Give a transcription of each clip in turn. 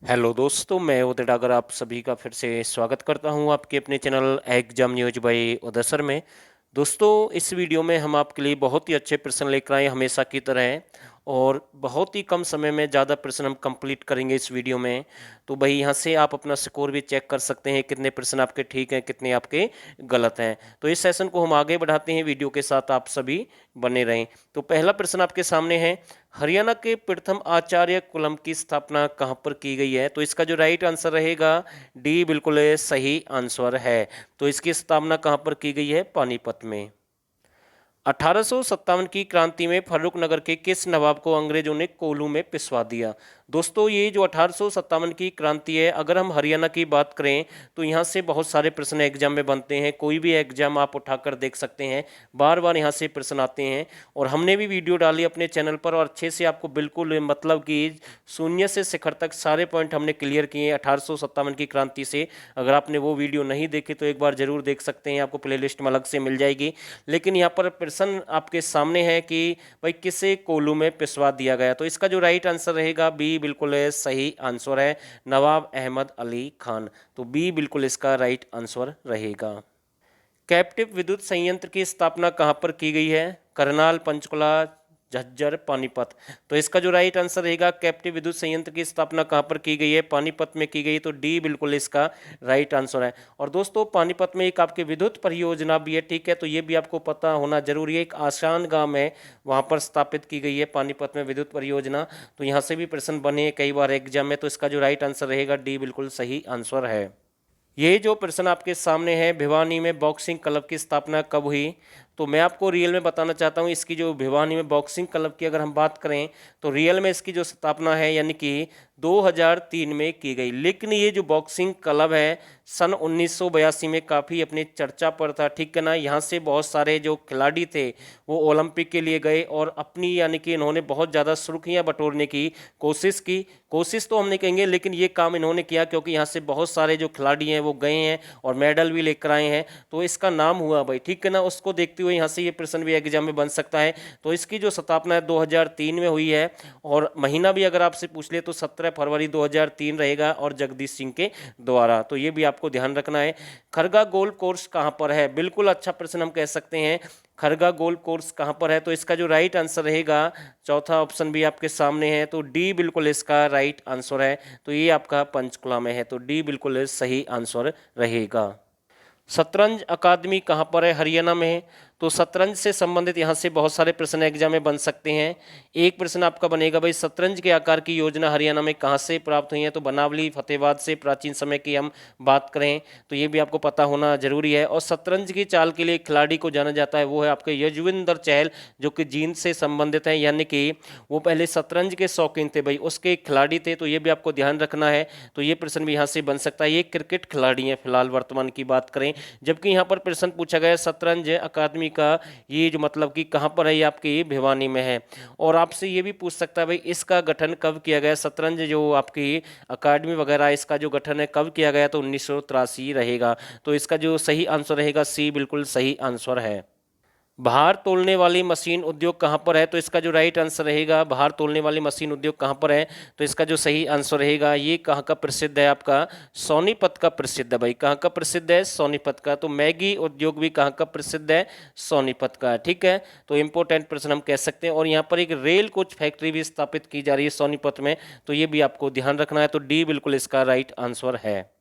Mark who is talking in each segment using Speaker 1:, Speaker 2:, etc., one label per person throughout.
Speaker 1: Hello दोस्तों, मैं उदय डागर आप सभी का फिर से स्वागत करता हूं आपके अपने चैनल एग्जाम न्यूज बाय उदय सर में। दोस्तों, इस वीडियो में हम आपके लिए बहुत ही अच्छे प्रश्न लेकर आए हमेशा की तरह, और बहुत ही कम समय में ज़्यादा प्रश्न हम कंप्लीट करेंगे इस वीडियो में। तो भाई यहाँ से आप अपना स्कोर भी चेक कर सकते हैं, कितने प्रश्न आपके ठीक हैं, कितने आपके गलत हैं। तो इस सेशन को हम आगे बढ़ाते हैं, वीडियो के साथ आप सभी बने रहें। तो पहला प्रश्न आपके सामने है, हरियाणा के प्रथम आचार्य कुलम की स्थापना कहाँ पर की गई है? तो इसका जो राइट आंसर रहेगा डी बिल्कुल सही आंसर है। तो इसकी स्थापना कहाँ पर की गई है? पानीपत में। 1857 की क्रांति में फर्रुख नगर के किस नवाब को अंग्रेजों ने कोल्हू में पिसवा दिया? दोस्तों, ये जो 1857 की क्रांति है, अगर हम हरियाणा की बात करें तो यहाँ से बहुत सारे प्रश्न एग्जाम में बनते हैं। कोई भी एग्जाम आप उठाकर देख सकते हैं, बार बार यहाँ से प्रश्न आते हैं। और हमने भी वीडियो डाली अपने चैनल पर, और अच्छे से आपको बिल्कुल मतलब कि शून्य से शिखर तक सारे पॉइंट हमने क्लियर किए हैं 1857 की क्रांति से। अगर आपने वो वीडियो नहीं देखी तो एक बार जरूर देख सकते हैं, आपको प्लेलिस्ट में अलग से मिल जाएगी। लेकिन यहाँ पर प्रश्न आपके सामने है कि भाई किसे कोल्हू में पिसवा दिया गया? तो इसका जो राइट आंसर रहेगा बी बिल्कुल सही आंसर है, नवाब अहमद अली खान। तो बी बिल्कुल इसका राइट आंसर रहेगा। कैप्टिव विद्युत संयंत्र की स्थापना कहाँ पर की गई है? करनाल, पंचकुला, झज्जर, पानीपत। तो इसका जो राइट आंसर रहेगा, कैप्टिव विद्युत संयंत्र की स्थापना कहाँ पर की गई है? पानीपत में की गई। तो डी बिल्कुल इसका राइट आंसर है। और दोस्तों, पानीपत में एक आपकी विद्युत परियोजना भी है, ठीक है, तो ये भी आपको पता होना जरूरी है। एक आसान गांव है, वहां पर स्थापित की गई है पानीपत में विद्युत परियोजना। तो यहाँ से भी प्रश्न बने कई बार एग्जाम में, तो इसका जो राइट आंसर रहेगा डी बिल्कुल सही आंसर है। ये जो प्रश्न आपके सामने है, भिवानी में बॉक्सिंग क्लब की स्थापना कब हुई? तो मैं आपको रियल में बताना चाहता हूँ, इसकी जो भिवानी में बॉक्सिंग क्लब की अगर हम बात करें तो रियल में इसकी जो स्थापना है यानी कि 2003 में की गई। लेकिन ये जो बॉक्सिंग क्लब है सन 1982 में काफ़ी अपनी चर्चा पर था, ठीक है ना। यहाँ से बहुत सारे जो खिलाड़ी थे वो ओलंपिक के लिए गए, और अपनी यानी कि इन्होंने बहुत ज़्यादा सुर्खियाँ बटोरने की कोशिश की। कोशिश तो हम नहीं कहेंगे, लेकिन ये काम इन्होंने किया, क्योंकि यहाँ से बहुत सारे जो खिलाड़ी हैं वो गए हैं और मेडल भी लेकर आए हैं। तो इसका नाम हुआ भाई, ठीक है ना। उसको देखते हुए यहाँ से ये प्रश्न भी एग्जाम में बन सकता है। तो इसकी जो स्थापना है 2003 में हुई है, और महीना भी अगर आपसे पूछ ले तो 17 फरवरी 2003 रहेगा, और जगदीश सिंह के द्वारा। तो ये भी आपको ध्यान रखना है। खरगा गोल्फ कोर्स कहाँ पर है? बिल्कुल अच्छा प्रश्न हम कह सकते हैं। खरगा गोल्फ कोर्स कहाँ पर है? तो इसका जो राइट आंसर रहेगा, चौथा ऑप्शन भी आपके सामने है, तो डी बिल्कुल इसका राइट आंसर है। तो ये आपका पंचकुला में है, तो डी बिल्कुल सही आंसर रहेगा। शतरंज अकादमी कहाँ पर है? हरियाणा में। तो शतरंज से संबंधित यहाँ से बहुत सारे प्रश्न एग्जाम में बन सकते हैं। एक प्रश्न आपका बनेगा, भाई शतरंज के आकार की योजना हरियाणा में कहाँ से प्राप्त हुई है? तो बनावली, फतेहाबाद से। प्राचीन समय की हम बात करें तो ये भी आपको पता होना जरूरी है। और शतरंज की चाल के लिए खिलाड़ी को जाना जाता है, वो है आपके यजुवेंद्र चहल, जो कि जींद से संबंधित हैं, यानी कि वो पहले शतरंज के शौकीन थे भाई, उसके खिलाड़ी थे। तो ये भी आपको ध्यान रखना है। तो ये प्रश्न भी यहाँ से बन सकता है। ये क्रिकेट खिलाड़ी हैं फिलहाल वर्तमान की बात करें। जबकि यहाँ पर प्रश्न पूछा गया शतरंज अकादमी का ये जो मतलब कि कहाँ पर है, ये आपकी भिवानी में है। और आपसे ये भी पूछ सकता है भाई इसका गठन कब किया गया? शतरंज जो आपकी अकादमी वगैरह, इसका जो गठन है कब किया गया? तो 1983 रहेगा। तो इसका जो सही आंसर रहेगा सी बिल्कुल सही आंसर है। भार तोलने वाली मशीन उद्योग कहाँ पर है? तो इसका जो राइट आंसर रहेगा, भार तोलने वाली मशीन उद्योग कहाँ पर है? तो इसका जो सही आंसर रहेगा, ये कहाँ का प्रसिद्ध है? आपका सोनीपत का प्रसिद्ध है भाई। कहाँ का प्रसिद्ध है? सोनीपत का। तो मैगी उद्योग भी कहाँ का प्रसिद्ध है? सोनीपत का, ठीक है। तो इंपॉर्टेंट प्रश्न हम कह सकते हैं। और यहाँ पर एक रेल कोच फैक्ट्री भी स्थापित की जा रही है सोनीपत में, तो ये भी आपको ध्यान रखना है। तो डी बिल्कुल इसका राइट आंसर है।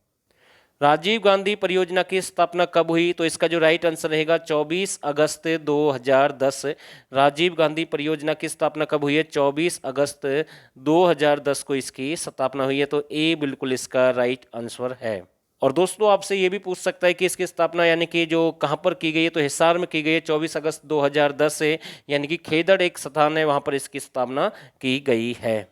Speaker 1: राजीव गांधी परियोजना की स्थापना कब हुई? तो इसका जो राइट आंसर रहेगा 24 अगस्त 2010। राजीव गांधी परियोजना की स्थापना कब हुई है? 24 अगस्त 2010 को इसकी स्थापना हुई है। तो ए बिल्कुल इसका राइट आंसर है। और दोस्तों, आपसे ये भी पूछ सकता है कि इसकी स्थापना यानी कि जो कहाँ पर की गई है? तो हिसार में की गई है 24 अगस्त 2010 से, यानी कि खेदड़ एक स्थान है, वहाँ पर इसकी स्थापना की गई है।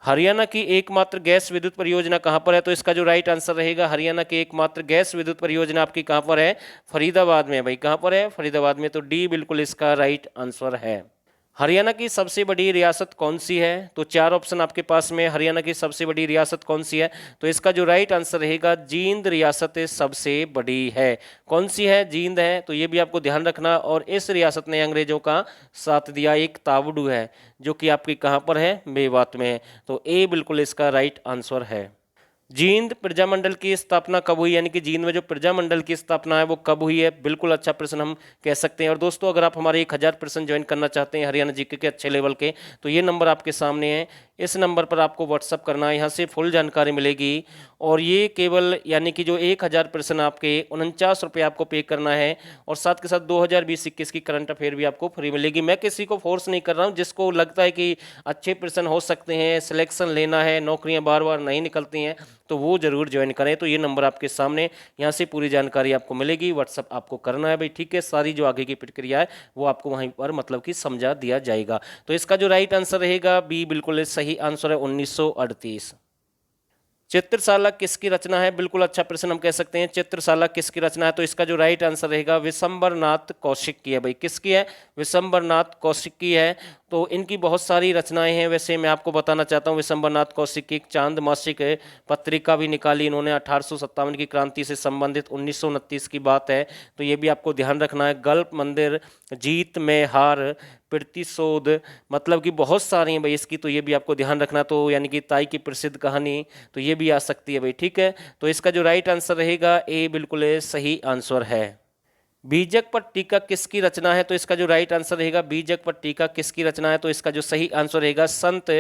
Speaker 1: हरियाणा की एकमात्र गैस विद्युत परियोजना कहाँ पर है? तो इसका जो राइट आंसर रहेगा, हरियाणा की एकमात्र गैस विद्युत परियोजना आपकी कहाँ पर है? फरीदाबाद में भाई। कहाँ पर है? फरीदाबाद में। तो डी बिल्कुल इसका राइट आंसर है। हरियाणा की सबसे बड़ी रियासत कौन सी है? तो चार ऑप्शन आपके पास में। हरियाणा की सबसे बड़ी रियासत कौन सी है? तो इसका जो राइट आंसर रहेगा, जींद रियासत सबसे बड़ी है। कौन सी है? जींद है। तो ये भी आपको ध्यान रखना। और इस रियासत ने अंग्रेजों का साथ दिया। एक तावड़ू है जो कि आपकी कहाँ पर है? मेवात में है। तो ए बिल्कुल इसका राइट आंसर है। जींद प्रजामंडल की स्थापना कब हुई, यानी कि जींद में जो प्रजामंडल की स्थापना है वो कब हुई है, बिल्कुल अच्छा प्रश्न हम कह सकते हैं। और दोस्तों अगर आप हमारे 1000 प्रश्न ज्वाइन करना चाहते हैं हरियाणा जीके के अच्छे लेवल के, तो ये नंबर आपके सामने है, इस नंबर पर आपको व्हाट्सअप करना है, यहाँ से फुल जानकारी मिलेगी। और ये केवल यानी कि जो 1000 प्रश्न आपके 49 रुपये आपको पे करना है, और साथ के साथ 2020-21 की करंट अफेयर भी आपको फ्री मिलेगी। मैं किसी को फोर्स नहीं कर रहा हूँ, जिसको लगता है कि अच्छे प्रश्न हो सकते हैं, सिलेक्शन लेना है, नौकरियाँ बार बार नहीं निकलती हैं, तो वो जरूर ज्वाइन करें। तो ये नंबर आपके सामने, यहाँ से पूरी जानकारी आपको मिलेगी, व्हाट्सअप आपको करना है भाई, ठीक है। सारी जो आगे की प्रक्रिया है वो आपको वहीं पर मतलब कि समझा दिया जाएगा। तो इसका जो राइट आंसर रहेगा बी बिल्कुल सही आंसर है 1938। चित्रशाला किसकी रचना है, बिल्कुल अच्छा प्रश्न हम कह सकते हैं। चित्रशाला किसकी रचना है, तो इसका जो राइट आंसर रहेगा विशंबरनाथ कौशिक की है भाई। किसकी है, विशंबरनाथ कौशिक की है। तो इनकी बहुत सारी रचनाएं हैं, वैसे मैं आपको बताना चाहता हूँ विशंबरनाथ कौशिक की एक चांद मासिक पत्रिका भी निकाली इन्होंने 1857 की क्रांति से संबंधित, 1929 की बात है, तो ये भी आपको ध्यान रखना है। गल्प मंदिर, जीत में हार, प्रतिशोध, मतलब कि बहुत सारी हैं भाई इसकी, तो ये भी आपको ध्यान रखना। तो यानी कि ताई की प्रसिद्ध कहानी, तो ये भी आ सकती है भाई, ठीक है। तो इसका जो राइट आंसर रहेगा ए बिल्कुल सही आंसर है। बीजक पर टीका किसकी रचना है, तो इसका जो राइट आंसर रहेगा बीजक पर टीका किसकी रचना है, तो इसका जो सही आंसर रहेगा संत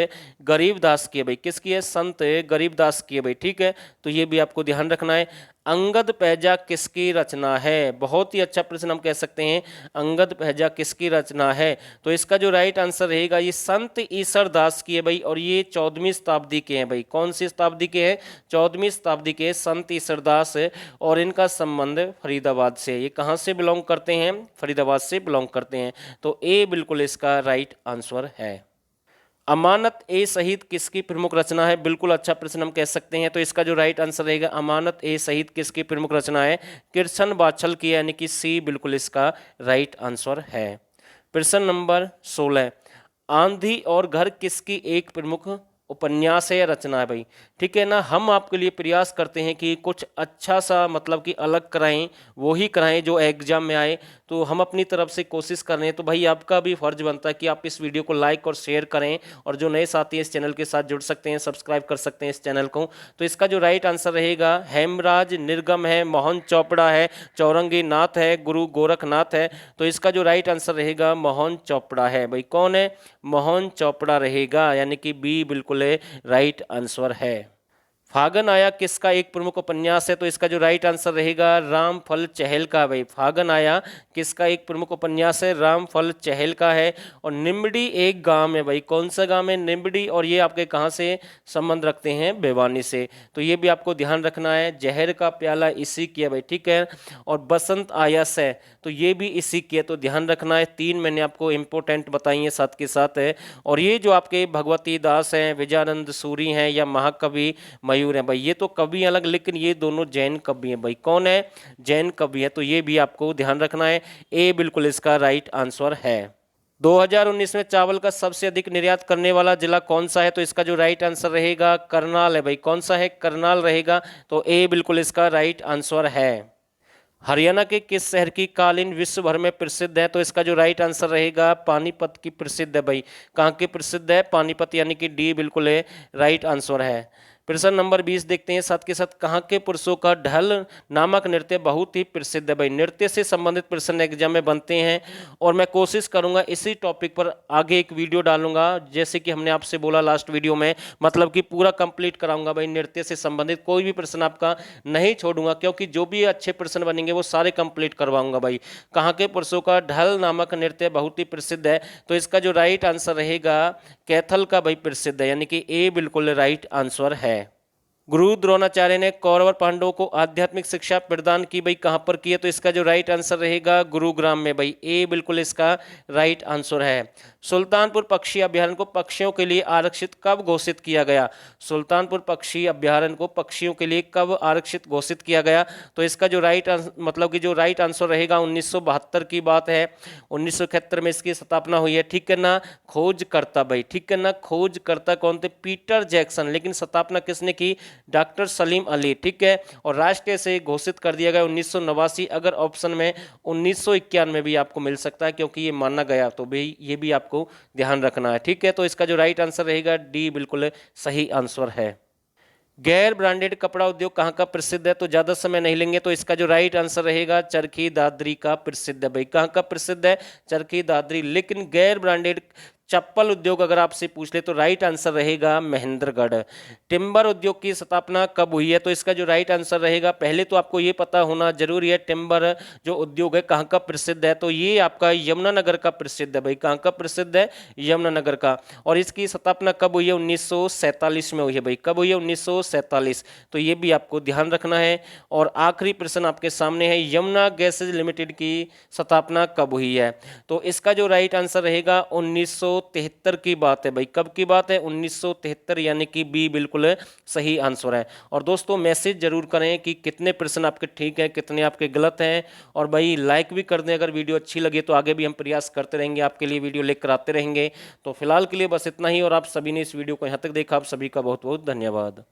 Speaker 1: गरीबदास की है भाई। किसकी है, संत गरीबदास की है भाई, ठीक है। तो ये भी आपको ध्यान रखना है। अंगद पहजा किसकी रचना है, बहुत ही अच्छा प्रश्न हम कह सकते हैं, अंगद पहजा किसकी रचना है, तो इसका जो राइट आंसर रहेगा ये संत ईसर दास की है भाई, और ये 14वीं शताब्दी के हैं भाई। कौन सी शताब्दी के हैं, 14वीं शताब्दी के संत ईसर दास, और इनका संबंध फरीदाबाद से, ये कहाँ से बिलोंग करते हैं, फरीदाबाद से बिलोंग करते हैं। तो ए बिल्कुल इसका राइट आंसर है। अमानत ए शहीद किसकी प्रमुख रचना है, बिल्कुल अच्छा प्रश्न हम कह सकते हैं। तो इसका जो राइट आंसर रहेगा अमानत ए शहीद किसकी प्रमुख रचना है, कृष्ण बाछल की, यानी कि सी बिल्कुल इसका राइट आंसर है। प्रश्न नंबर 16, आंधी और घर किसकी एक प्रमुख उपन्यास है या रचना है भाई, ठीक है ना। हम आपके लिए प्रयास करते हैं कि कुछ अच्छा सा मतलब कि अलग कराएं, वो ही कराएं जो एग्जाम में आए, तो हम अपनी तरफ से कोशिश कर रहे हैं। तो भाई आपका भी फर्ज बनता है कि आप इस वीडियो को लाइक और शेयर करें, और जो नए साथी इस चैनल के साथ जुड़ सकते हैं, सब्सक्राइब कर सकते हैं इस चैनल को। तो इसका जो राइट आंसर रहेगा हेमराज निर्गम है, मोहन चोपड़ा है, चौरंगी नाथ है, गुरु गोरखनाथ है। तो इसका जो राइट आंसर रहेगा मोहन चोपड़ा है भाई। कौन है, मोहन चोपड़ा रहेगा, यानी कि बी बिल्कुल राइट आंसर है। फागन आया किसका एक प्रमुख उपन्यास है, तो इसका जो राइट आंसर रहेगा रामफल चहल का भाई। फागन आया किसका एक प्रमुख उपन्यास है, रामफल चहल का है। और निम्बड़ी एक गांव है भाई, कौन सा गांव है, निम्बड़ी, और ये आपके कहाँ से संबंध रखते हैं, भिवानी से। तो ये भी आपको ध्यान रखना है। जहर का प्याला इसी की है भाई, ठीक है। और बसंत आयस है, तो ये भी इसी की है, तो ध्यान रखना है। 3 मैंने आपको इंपॉर्टेंट बताई है साथ के साथ है। और ये जो आपके भगवती दास हैं, विजयानंद सूरी हैं, या महाकवि मयूर हैं भाई, ये तो कवि अलग, लेकिन ये दोनों जैन कवि हैं भाई। कौन है, जैन कवि है, तो ये भी आपको ध्यान रखना है। ए बिल्कुल इसका राइट आंसर है। 2019 में चावल का सबसे अधिक निर्यात करने वाला जिला कौन सा है, तो इसका जो राइट आंसर रहेगा करनाल है भाई। कौन सा है, करनाल रहेगा। तो ए बिल्कुल इसका राइट आंसर है। हरियाणा के किस शहर की कालीन विश्व भर में प्रसिद्ध है, तो इसका जो राइट आंसर रहेगा पानीपत की प्रसिद्ध है भाई। कहाँ की प्रसिद्ध है, पानीपत, यानी कि डी बिल्कुल है राइट आंसर है। प्रश्न नंबर 20 देखते हैं साथ के साथ, कहाँ के पुरुषों का ढल नामक नृत्य बहुत ही प्रसिद्ध है भाई। नृत्य से संबंधित प्रश्न एग्जाम में बनते हैं, और मैं कोशिश करूंगा इसी टॉपिक पर आगे एक वीडियो डालूंगा, जैसे कि हमने आपसे बोला लास्ट वीडियो में, मतलब कि पूरा कंप्लीट कराऊंगा भाई। नृत्य से संबंधित कोई भी प्रश्न आपका नहीं छोड़ूंगा, क्योंकि जो भी अच्छे प्रश्न बनेंगे वो सारे कंप्लीट करवाऊंगा भाई। कहाँ के पुरुषों का ढल नामक नृत्य बहुत ही प्रसिद्ध है, तो इसका जो राइट आंसर रहेगा कैथल का भाई प्रसिद्ध है, यानी कि ए बिल्कुल राइट आंसर है। गुरु द्रोणाचार्य ने कौरव और पांडवों को आध्यात्मिक शिक्षा प्रदान की भाई, कहां पर की है, तो इसका जो राइट आंसर रहेगा गुरुग्राम में भाई। ए बिल्कुल इसका राइट आंसर है। सुल्तानपुर पक्षी अभ्यारण्य को पक्षियों के लिए आरक्षित कब घोषित किया गया, सुल्तानपुर पक्षी अभ्यारण्य को पक्षियों के लिए कब आरक्षित घोषित किया गया, तो इसका जो राइट मतलब कि जो राइट आंसर रहेगा 1972 की बात है। 1971 में इसकी स्थापना हुई है, ठीक है ना। खोजकर्ता भाई, ठीक है ना, खोजकर्ता कौन थे, पीटर जैक्सन, लेकिन स्थापना किसने की, डॉक्टर सलीम अली, ठीक है। और राष्ट्रीय से घोषित कर दिया गया 1989, अगर ऑप्शन में 1991 भी आपको मिल सकता है, क्योंकि ये माना गया, तो भाई ये भी आपको ध्यान रखना है, ठीक है। तो इसका जो राइट आंसर रहेगा डी बिल्कुल सही आंसर है। गैर ब्रांडेड कपड़ा उद्योग कहाँ का प्रसिद्ध है? तो ज्यादा समय नहीं लेंगे, तो इसका जो राइट आंसर रहेगा चरखी दादरी का प्रसिद्ध है भाई। कहाँ का प्रसिद्ध है? चरखी दादरी। लेकिन गैर ब्रांडेड चप्पल उद्योग अगर आपसे पूछ ले तो राइट आंसर रहेगा महेंद्रगढ़। टिम्बर उद्योग की स्थापना कब हुई है? तो इसका जो राइट आंसर रहेगा, पहले तो आपको ये पता होना जरूरी है टिम्बर जो उद्योग है कहाँ का प्रसिद्ध है, तो ये आपका यमुनानगर का प्रसिद्ध है भाई। कहाँ का प्रसिद्ध है? यमुनानगर का। और इसकी स्थापना कब हुई है? 1947 में हुई है भाई। कब हुई है? 1947। तो ये भी आपको ध्यान रखना है। और आखिरी प्रश्न आपके सामने है, यमुना गैसेज लिमिटेड की स्थापना कब हुई है? तो इसका जो राइट आंसर रहेगा 1973 की बात है भाई। कब की बात है? 1973, यानी कि बी बिल्कुल सही आंसर है। और दोस्तों मैसेज जरूर करें कि कितने प्रश्न आपके ठीक हैं, कितने आपके गलत हैं। और भाई लाइक भी कर दें अगर वीडियो अच्छी लगे, तो आगे भी हम प्रयास करते रहेंगे, आपके लिए वीडियो लेकर आते रहेंगे। तो फिलहाल के लिए बस इतना ही, और आप सभी ने इस वीडियो को यहाँ तक देखा, आप सभी का बहुत बहुत धन्यवाद।